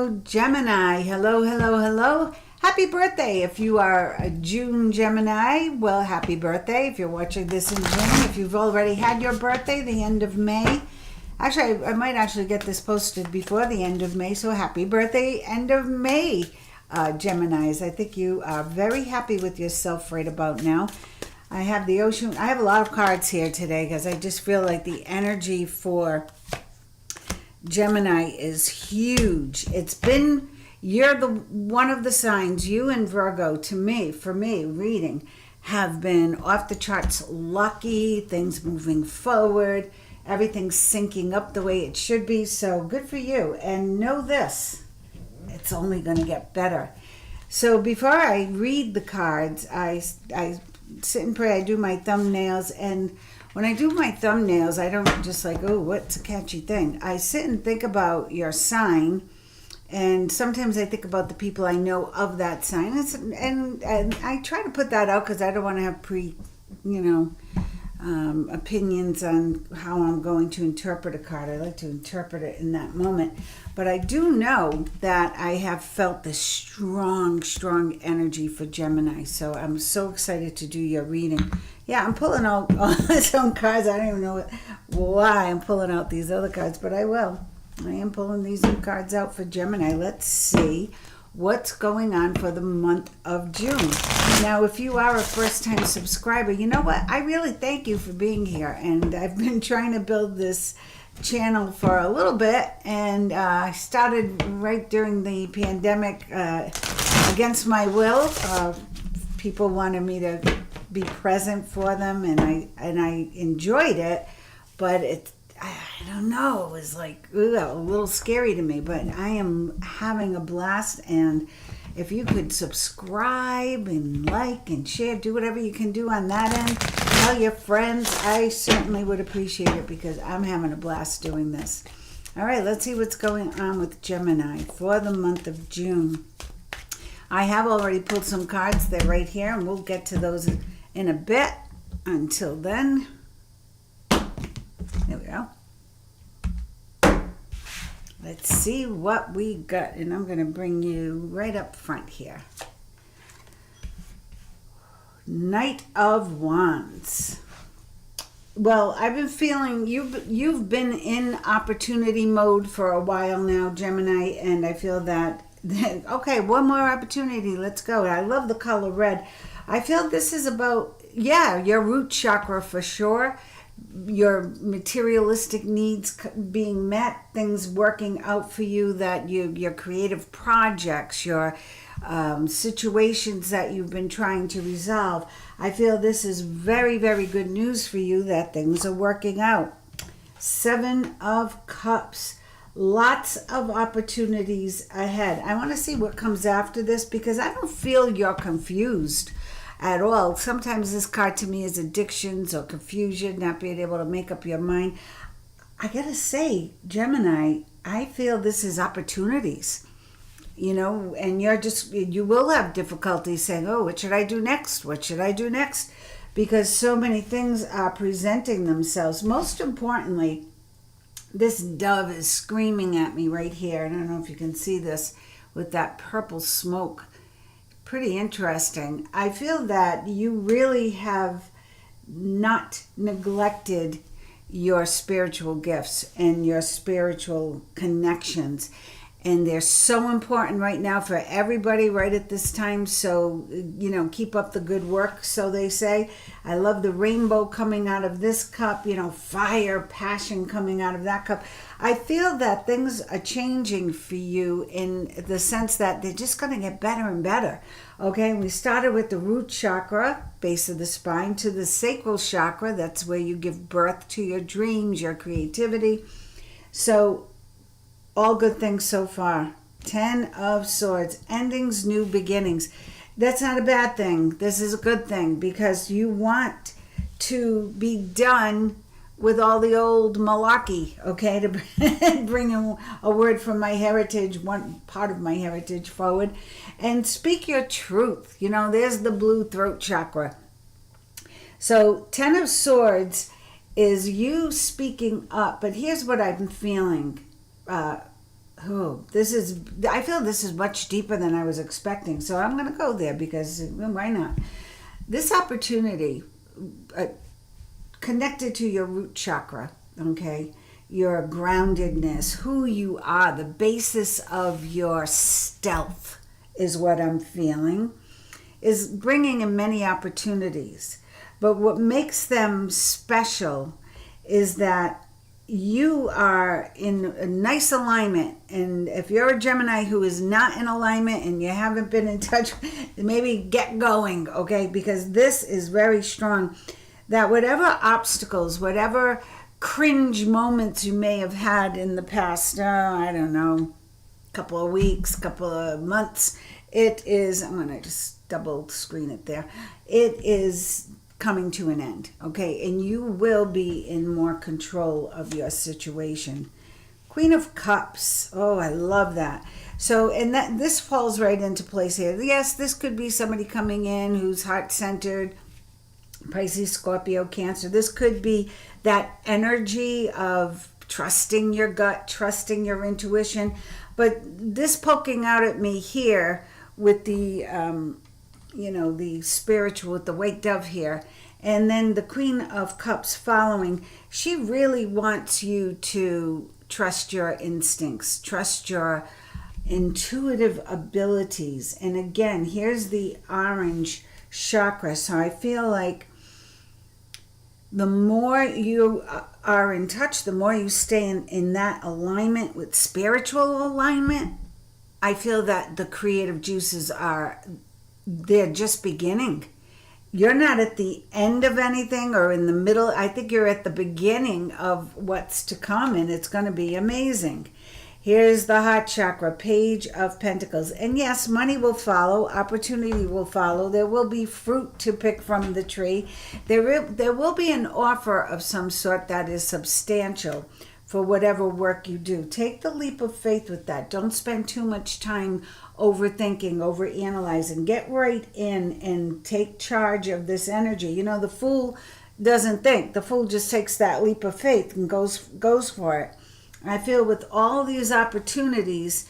fellow Gemini. Hello, hello, hello. Happy birthday. If you are a June Gemini, well, happy birthday. If you're watching this in June, if you've already had your birthday, the end of May. Actually, I might actually get this posted before the end of May, so happy birthday, end of May, Geminis. I think you are very happy with yourself right about now. I have the ocean. I have a lot of cards here today because I just feel like the energy for Gemini is huge. It's been, you're the one of the signs, you and Virgo, to me, for me, reading, have been off the charts lucky, things moving forward, everything's syncing up the way it should be. So good for you. And know this, it's only going to get better. So before I read the cards, I sit and pray. I do my thumbnails, and when I do my thumbnails, I don't just like, oh, what's a catchy thing. I sit and think about your sign, and sometimes I think about the people I know of that sign, and I try to put that out because I don't want to have opinions on how I'm going to interpret a card. I like to interpret it in that moment. But I do know that I have felt this strong energy for Gemini. So I'm so excited to do your reading. Yeah, I'm pulling out all some cards. I don't even know why I'm pulling out these other cards, but I will. I am pulling these new cards out for Gemini. Let's see what's going on for the month of June. Now, if you are a first-time subscriber, you know what? I really thank you for being here. And I've been trying to build this channel for a little bit, and I started right during the pandemic against my will. People wanted me to be present for them, and I enjoyed it, but I don't know, it was like a little scary to me, but I am having a blast. And if you could subscribe and like and share, do whatever you can do on that end, tell your friends, I certainly would appreciate it because I'm having a blast doing this. All right, let's see what's going on with Gemini for the month of June. I have already pulled some cards. They're right here, and we'll get to those in a bit. Until then, there we go. Let's see what we got, and I'm going to bring you right up front here. Knight of Wands. Well, I've been feeling you've been in opportunity mode for a while now, Gemini, and I feel that okay, one more opportunity, let's go. I love the color red. I feel this is about, yeah, your root chakra for sure. Your materialistic needs being met, things working out for you, that your creative projects, your situations that you've been trying to resolve. I feel this is very, very good news for you that things are working out. 7 of Cups. Lots of opportunities ahead. I want to see what comes after this because I don't feel you're confused at all. Sometimes this card to me is addictions or confusion, not being able to make up your mind. I gotta say, Gemini, I feel this is opportunities, and you will have difficulty saying, oh, what should I do next? What should I do next? Because so many things are presenting themselves. Most importantly, this dove is screaming at me right here. I don't know if you can see this with that purple smoke. Pretty interesting. I feel that you really have not neglected your spiritual gifts and your spiritual connections. And they're so important right now for everybody right at this time. So, keep up the good work, so they say. I love the rainbow coming out of this cup, fire, passion coming out of that cup. I feel that things are changing for you in the sense that they're just going to get better and better. Okay, we started with the root chakra, base of the spine, to the sacral chakra. That's where you give birth to your dreams, your creativity. So, all good things so far. 10 of Swords, endings, new beginnings. That's not a bad thing. This is a good thing because you want to be done with all the old malarkey, okay, to bring a word from my heritage, one part of my heritage forward, and speak your truth. There's the blue throat chakra. So 10 of Swords is you speaking up, but here's what I'm feeling. Oh, I feel this is much deeper than I was expecting. So I'm going to go there because why not? This opportunity connected to your root chakra, okay? Your groundedness, who you are, the basis of your stealth is what I'm feeling, is bringing in many opportunities. But what makes them special is that you are in a nice alignment. And if you're a Gemini who is not in alignment and you haven't been in touch, maybe get going, okay? Because this is very strong. That whatever obstacles, whatever cringe moments you may have had in the past, I don't know, couple of weeks, couple of months, it is, I'm going to just double screen it there. It is coming to an end, okay? And you will be in more control of your situation. Queen of Cups. Oh, I love that. So, and that this falls right into place here. Yes, this could be somebody coming in who's heart-centered, Pisces, Scorpio, Cancer. This could be that energy of trusting your gut, trusting your intuition. But this poking out at me here with the the spiritual with the white dove here, and then the Queen of Cups following. She really wants you to trust your instincts, trust your intuitive abilities. And again, here's the orange chakra. So I feel like the more you are in touch, the more you stay in that alignment with spiritual alignment, I feel that the creative juices they're just beginning. You're not at the end of anything or in the middle. I think you're at the beginning of what's to come, and it's going to be amazing. Here's the heart chakra, Page of Pentacles. And yes, money will follow, opportunity will follow. There will be fruit to pick from the tree. There will be an offer of some sort that is substantial for whatever work you do. Take the leap of faith with that. Don't spend too much time overthinking, overanalyzing. Get right in and take charge of this energy. You know, the fool doesn't think. The fool just takes that leap of faith and goes for it. I feel with all these opportunities,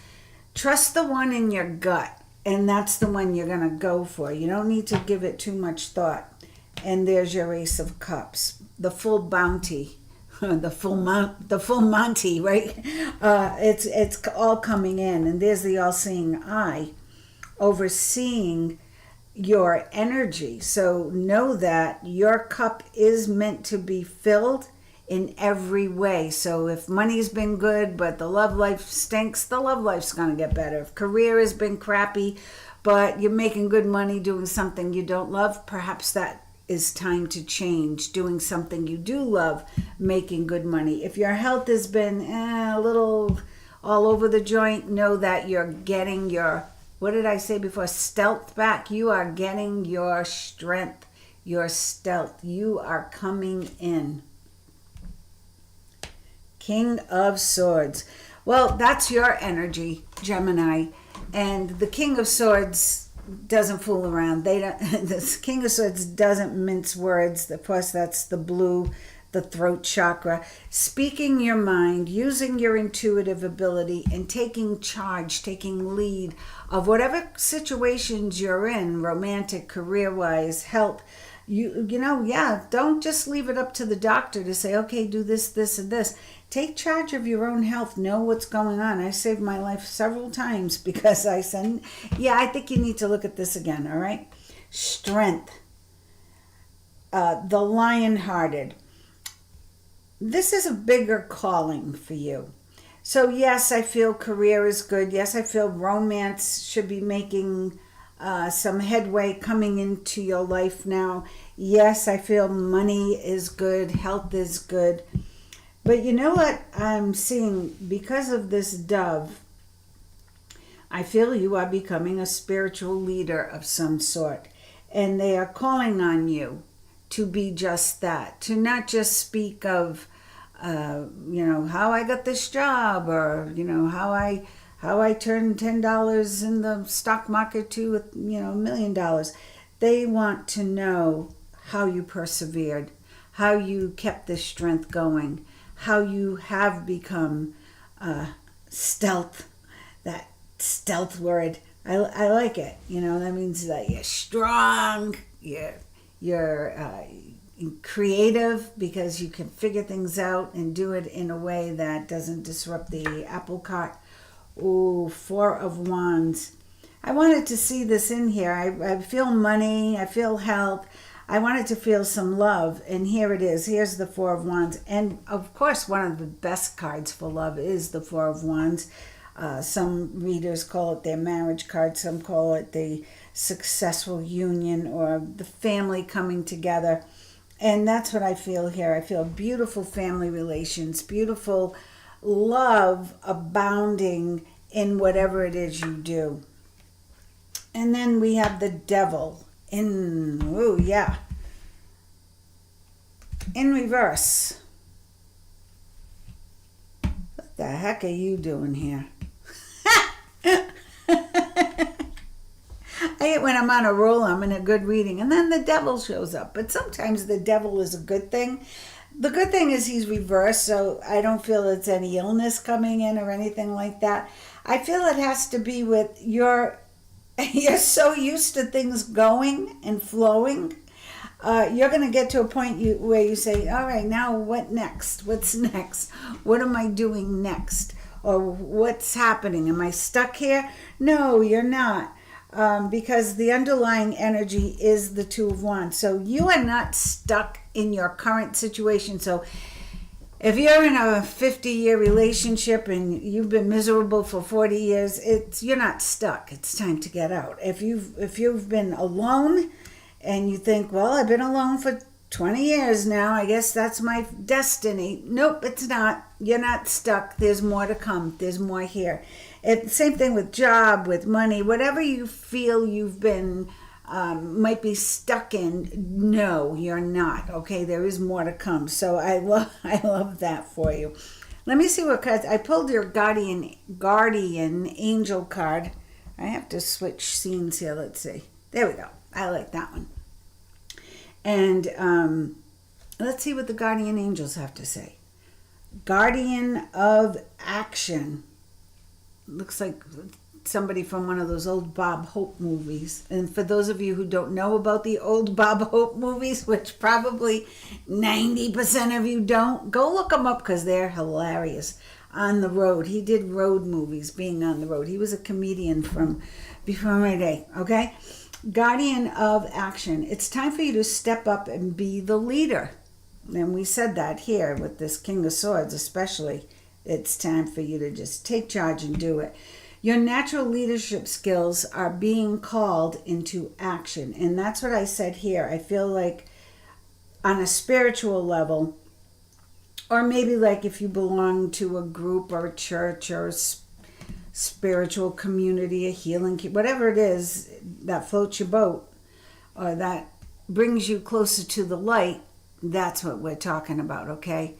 trust the one in your gut, and that's the one you're going to go for. You don't need to give it too much thought. And there's your Ace of Cups, the full bounty, the full Monty, right? It's all coming in, and there's the all-seeing eye overseeing your energy. So know that your cup is meant to be filled in every way. So if money's been good, but the love life stinks, the love life's going to get better. If career has been crappy, but you're making good money doing something you don't love, perhaps that is time to change. Doing something you do love, making good money. If your health has been a little all over the joint, know that you're getting your, what did I say before, stealth back. You are getting your strength, your stealth. You are coming in. King of Swords. Well, that's your energy, Gemini. And the King of Swords doesn't fool around. The King of Swords doesn't mince words. Of course, that's the blue, the throat chakra. Speaking your mind, using your intuitive ability, and taking charge, taking lead of whatever situations you're in, romantic, career-wise, health. Don't just leave it up to the doctor to say, okay, do this, this, and this. Take charge of your own health. Know what's going on. I saved my life several times because I said, I think you need to look at this again, all right? Strength. The lion-hearted. This is a bigger calling for you. So yes, I feel career is good. Yes, I feel romance should be making some headway coming into your life now. Yes, I feel money is good. Health is good. But you know what I'm seeing? Because of this dove, I feel you are becoming a spiritual leader of some sort. And they are calling on you to be just that. To not just speak of, how I got this job, or, how I turned $10 in the stock market to, $1 million. They want to know how you persevered, how you kept this strength going, how you have become stealth, that stealth word. I like it. You know, that means that you're strong, you're creative because you can figure things out and do it in a way that doesn't disrupt the apple cart. Ooh, Four of Wands. I wanted to see this in here. I feel money, I feel health. I wanted to feel some love, and here it is. Here's the Four of Wands. And of course, one of the best cards for love is the Four of Wands. Some readers call it their marriage card. Some call it the successful union or the family coming together. And that's what I feel here. I feel beautiful family relations, beautiful love abounding in whatever it is you do. And then we have the Devil in reverse. What the heck are you doing here? I hate when I'm on a roll, I'm in a good reading, and then the devil shows up. But sometimes the devil is a good thing. The good thing is he's reversed, so I don't feel it's any illness coming in or anything like that. I feel it has to be with you're so used to things going and flowing. You're going to get to a point where you say, all right, now what next? What's next? What am I doing next? Or what's happening? Am I stuck here? No, you're not. Because the underlying energy is the Two of Wands. So you are not stuck in your current situation. So if you're in a 50-year relationship and you've been miserable for 40 years, you're not stuck. It's time to get out. If you've been alone and you think, well, I've been alone for 20 years now, I guess that's my destiny. Nope, it's not. You're not stuck. There's more to come. There's more here. Same thing with job, with money, whatever you feel you've been, might be stuck in. No, you're not. Okay, there is more to come. So I love that for you. Let me see what cards. I pulled your guardian angel card. I have to switch scenes here. Let's see. There we go. I like that one. And let's see what the guardian angels have to say. Guardian of action. Looks like somebody from one of those old Bob Hope movies. And for those of you who don't know about the old Bob Hope movies, which probably 90% of you don't, go look them up because they're hilarious. On the road. He did road movies, being on the road. He was a comedian from before my day, okay? Guardian of action. It's time for you to step up and be the leader. And we said that here with this King of Swords especially. It's time for you to just take charge and do it. Your natural leadership skills are being called into action. And that's what I said here. I feel like on a spiritual level, or maybe like if you belong to a group or a church or a spiritual community, a healing, whatever it is that floats your boat or that brings you closer to the light, that's what we're talking about, okay?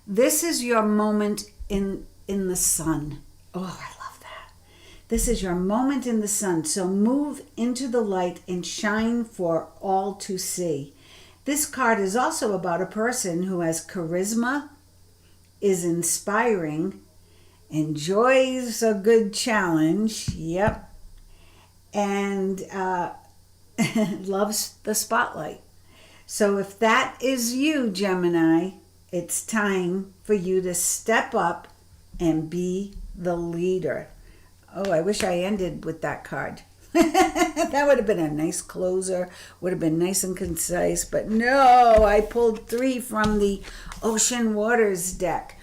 This is your moment in the sun. Oh, I love that. This is your moment in the sun. So move into the light and shine for all to see. This card is also about a person who has charisma, is inspiring, enjoys a good challenge, yep, and loves the spotlight. So if that is you, Gemini, it's time for you to step up and be the leader. Oh, I wish I ended with that card. That would have been a nice closer, would have been nice and concise, but no, I pulled 3 from the Ocean Waters deck.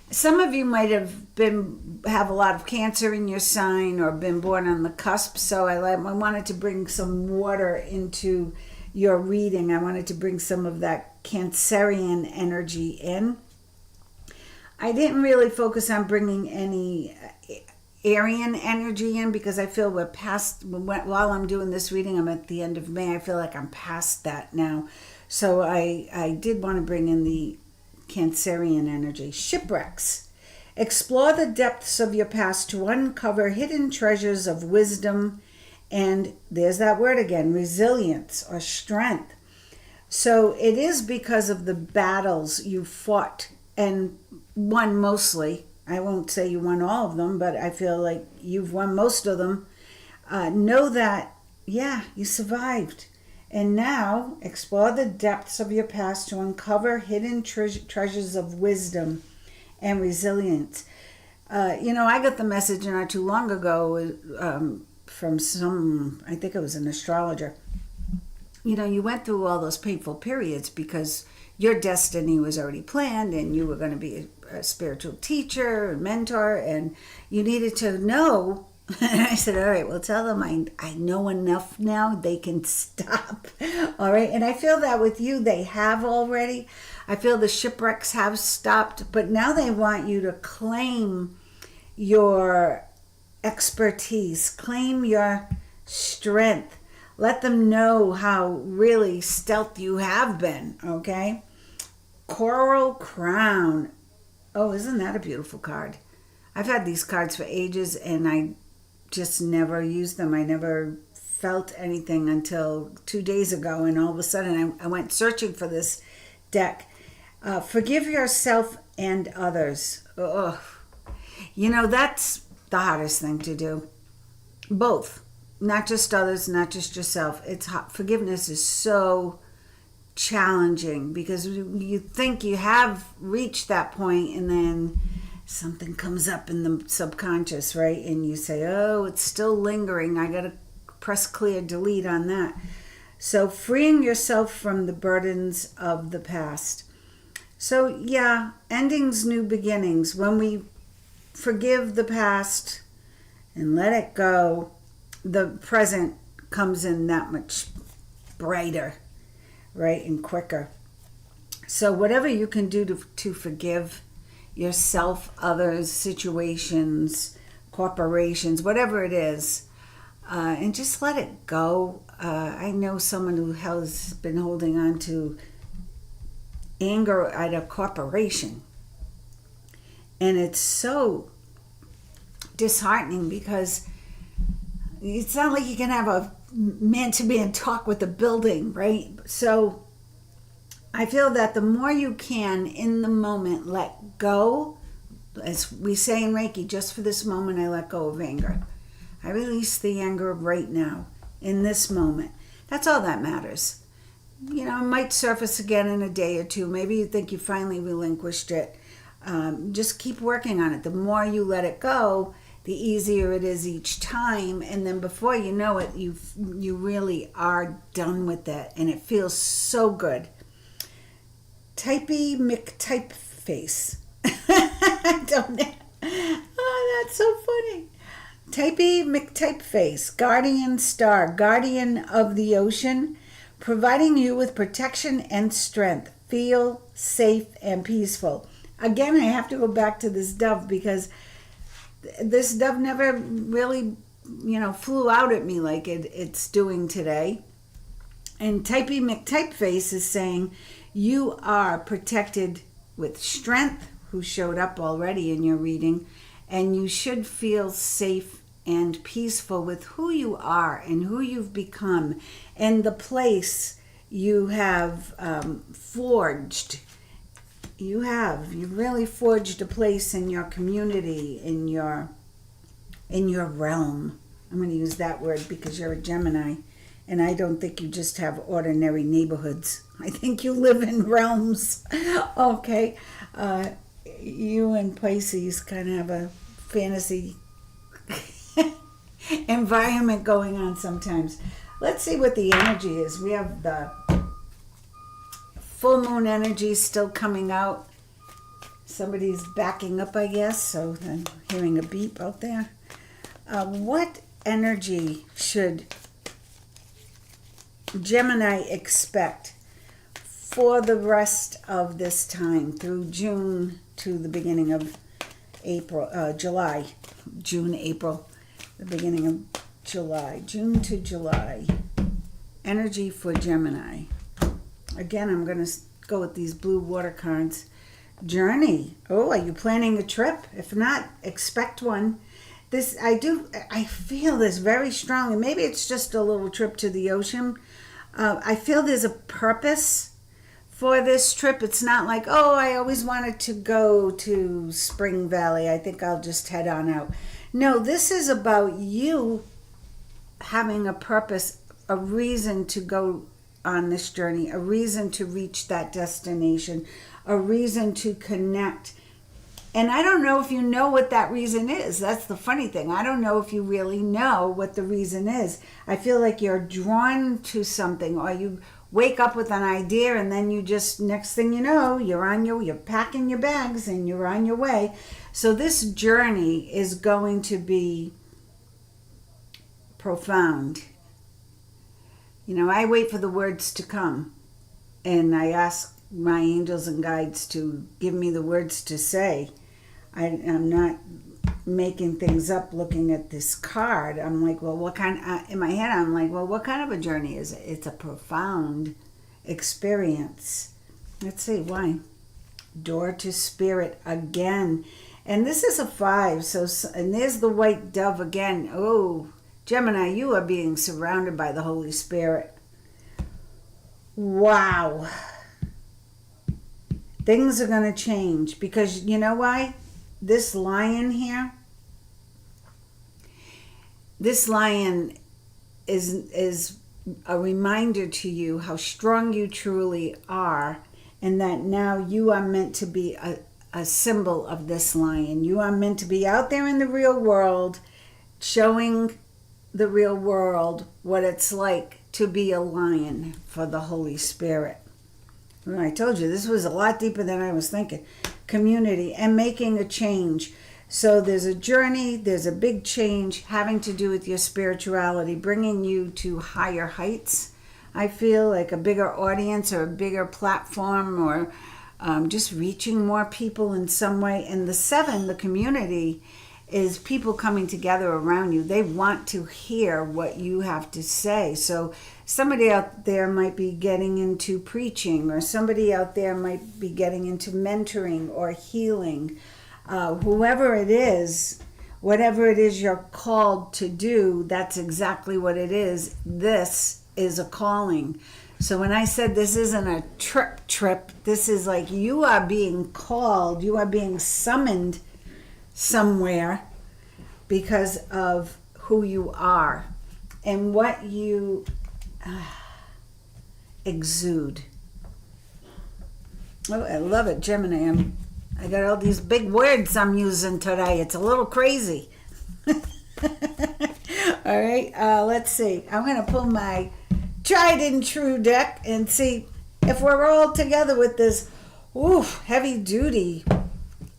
Some of you might have a lot of Cancer in your sign or been born on the cusp, so I wanted to bring some water into your reading. I wanted to bring some of that Cancerian energy in. I didn't really focus on bringing any Aryan energy in because I feel we're past, while I'm doing this reading, I'm at the end of May. I feel like I'm past that now. So I did want to bring in the Cancerian energy. Shipwrecks. Explore the depths of your past to uncover hidden treasures of wisdom and, there's that word again, resilience or strength. So it is because of the battles you fought and won mostly I won't say you won all of them, but I feel like you've won most of them. Know that, yeah, you survived. And now explore the depths of your past to uncover hidden treasures of wisdom and resilience. I got the message not too long ago from some, I think it was an astrologer. You went through all those painful periods because your destiny was already planned and you were going to be a spiritual teacher and mentor, and you needed to know. And I said, all right, well, tell them I know enough now. They can stop. All right. And I feel that with you, they have already. I feel the shipwrecks have stopped, but now they want you to claim your expertise, claim your strength. Let them know how really stealth you have been, okay? Coral Crown. Oh, isn't that a beautiful card? I've had these cards for ages and I just never used them. I never felt anything until 2 days ago, and all of a sudden I went searching for this deck. Forgive yourself and others. Ugh. That's the hardest thing to do. Both. Not just others, not just yourself. Forgiveness is so challenging because you think you have reached that point and then something comes up in the subconscious, right? And you say, oh, it's still lingering. I got to press clear, delete on that. So freeing yourself from the burdens of the past. So yeah, endings, new beginnings. When we forgive the past and let it go, the present comes in that much brighter, right, and quicker. So whatever you can do to forgive yourself, others, situations, corporations, whatever it is, and just let it go. I know someone who has been holding on to anger at a corporation, and it's so disheartening because it's not like you can have a man-to-man talk with the building, right? So I feel that the more you can in the moment let go, as we say in Reiki, just for this moment I let go of anger. I release the anger of right now, in this moment. That's all that matters. It might surface again in a day or two. Maybe you think you finally relinquished it. Just keep working on it. The more you let it go, the easier it is each time, and then before you know it, you really are done with it, and it feels so good. Typey McTypeface. I don't know. Oh, that's so funny. Typey McTypeface, guardian star, guardian of the ocean, providing you with protection and strength. Feel safe and peaceful. Again, I have to go back to this dove because this dove never really, flew out at me like it's doing today. And Typey McTypeface is saying, you are protected with strength, who showed up already in your reading, and you should feel safe and peaceful with who you are and who you've become and the place you have forged. You've really forged a place in your community, in your realm. I'm going to use that word because you're a Gemini, and I don't think you just have ordinary neighborhoods. I think you live in realms. Okay. You and Pisces kind of have a fantasy environment going on sometimes. Let's see what the energy is. We have the full moon energy still coming out. Somebody's backing up, I guess, so I'm hearing a beep out there. What energy should Gemini expect for the rest of this time through June to the beginning of July? June, April, the beginning of July. June to July. Energy for Gemini. Again, I'm going to go with these blue water cards. Journey. Oh, are you planning a trip? If not, expect one. I feel this very strongly. Maybe it's just a little trip to the ocean. I feel there's a purpose for this trip. It's not like, oh, I always wanted to go to Spring Valley, I think I'll just head on out. No, this is about you having a purpose, a reason to go on this journey, a reason to reach that destination, a reason to connect. And I don't know if you know what that reason is. That's the funny thing. I don't know if you really know what the reason is. I feel like you're drawn to something, or you wake up with an idea and then you just, next thing you know, you're packing your bags and you're on your way. So this journey is going to be profound. You know, I wait for the words to come, and I ask my angels and guides to give me the words to say. I'm not making things up looking at this card. I'm like, well, in my head, I'm like, well, what kind of a journey is it? It's a profound experience. Let's see, why? Door to Spirit again. And this is a 5, and there's the white dove again. Oh, Gemini, you are being surrounded by the Holy Spirit. Wow. Things are going to change, because you know why? This lion here, this lion is a reminder to you how strong you truly are, and that now you are meant to be a symbol of this lion. You are meant to be out there in the real world, showing the real world what it's like to be a lion for the Holy Spirit. Well, I told you, this was a lot deeper than I was thinking. Community and making a change. So there's a journey, there's a big change having to do with your spirituality, bringing you to higher heights. I feel like a bigger audience or a bigger platform, or just reaching more people in some way. And the 7, the community, is people coming together around you. They want to hear what you have to say. So somebody out there might be getting into preaching, or somebody out there might be getting into mentoring or healing. Whoever it is, whatever it is you're called to do, that's exactly what it is. This is a calling. So when I said this isn't a trip, this is like you are being called, you are being summoned somewhere because of who you are and what you exude. Oh, I love it, Gemini. I got all these big words I'm using today. It's a little crazy. All right, let's see. I'm going to pull my tried and true deck and see if we're all together with this heavy duty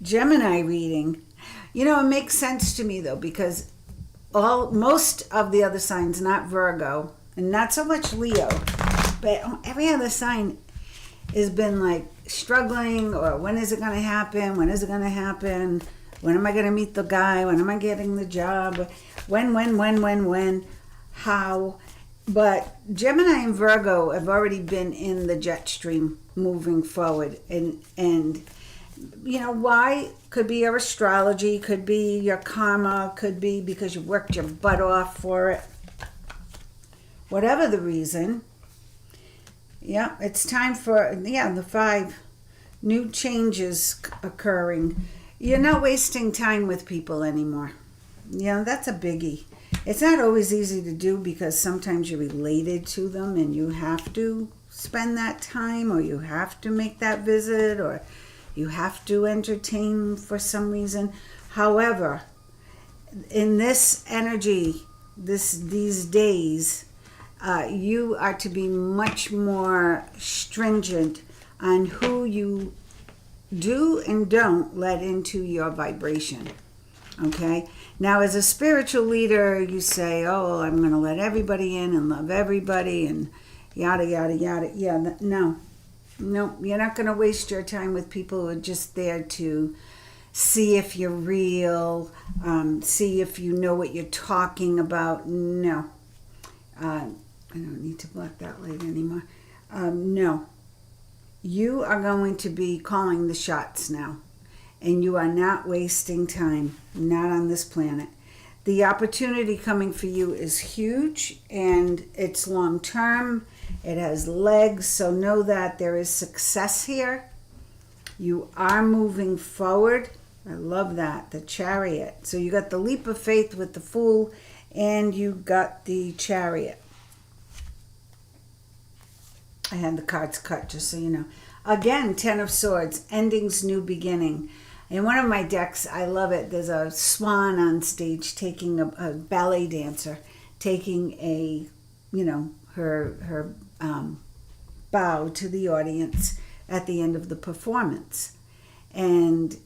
Gemini reading. You know, it makes sense to me though, because most of the other signs, not Virgo and not so much Leo, but every other sign has been like struggling, or when is it going to happen? When is it going to happen? When am I going to meet the guy? When am I getting the job? When, how? But Gemini and Virgo have already been in the jet stream moving forward. And you know why? Could be your astrology, could be your karma, could be because you worked your butt off for it. Whatever the reason, yeah, it's time for, the 5 new changes occurring. You're not wasting time with people anymore. Yeah, that's a biggie. It's not always easy to do, because sometimes you're related to them and you have to spend that time, or you have to make that visit, or you have to entertain for some reason. However, in this energy, these days, you are to be much more stringent on who you do and don't let into your vibration. Okay? Now, as a spiritual leader, you say, oh, I'm going to let everybody in and love everybody and yada, yada, yada. Yeah, no, you're not going to waste your time with people who are just there to see if you're real, see if you know what you're talking about. No. I don't need to block that light anymore. No. You are going to be calling the shots now. And you are not wasting time, not on this planet. The opportunity coming for you is huge, and it's long term, It has legs, so know that there is success here. You are moving forward. I love that, the Chariot. So you got the leap of faith with the Fool, and you got the Chariot. I had the cards cut, just so you know. Again, Ten of Swords, endings, new beginning. In one of my decks, I love it, there's a swan on stage taking a ballet dancer, taking a, her bow to the audience at the end of the performance. And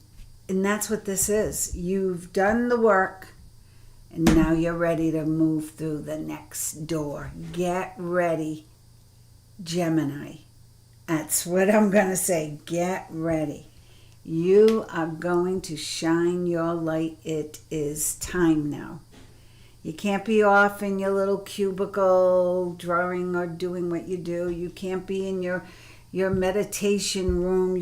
that's what this is. You've done the work, and now you're ready to move through the next door. Get ready, Gemini. That's what I'm going to say. Get ready. You are going to shine your light. It is time now. You can't be off in your little cubicle drawing or doing what you do. You can't be in your meditation room.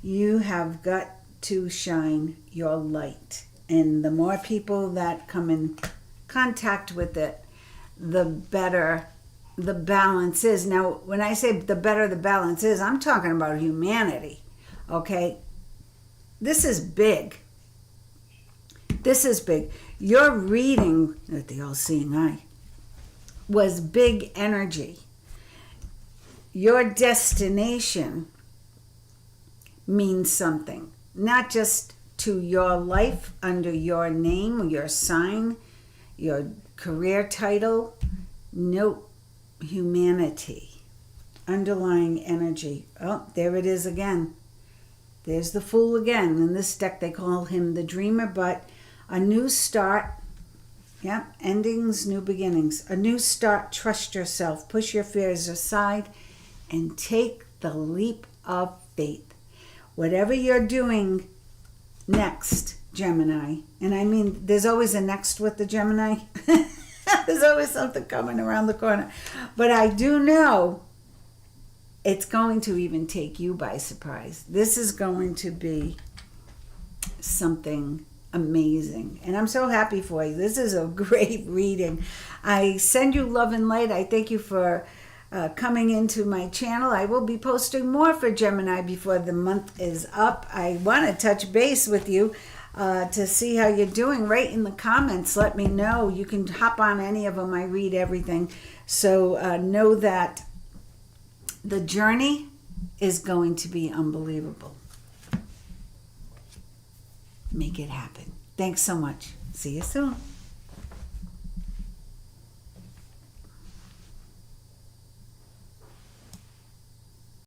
You have got to shine your light. And the more people that come in contact with it, the better the balance is. Now, when I say the better the balance is, I'm talking about humanity, okay? This is big. This is big. Your reading at the All-Seeing Eye was big energy. Your destination means something, not just to your life under your name, your sign, your career title. No, humanity, underlying energy. Oh, there it is again. There's the Fool again. In this deck, they call him the Dreamer, but a new start. Yep, endings, new beginnings. A new start. Trust yourself. Push your fears aside and take the leap of faith. Whatever you're doing next, Gemini, and I mean, there's always a next with the Gemini. There's always something coming around the corner. But I do know it's going to even take you by surprise. This is going to be something amazing. And I'm so happy for you. This is a great reading. I send you love and light. I thank you for coming into my channel. I will be posting more for Gemini before the month is up. I want to touch base with you to see how you're doing. Right in the comments, let me know. You can hop on any of them. I read everything. So know that the journey is going to be unbelievable. Make it happen. Thanks so much. See you soon.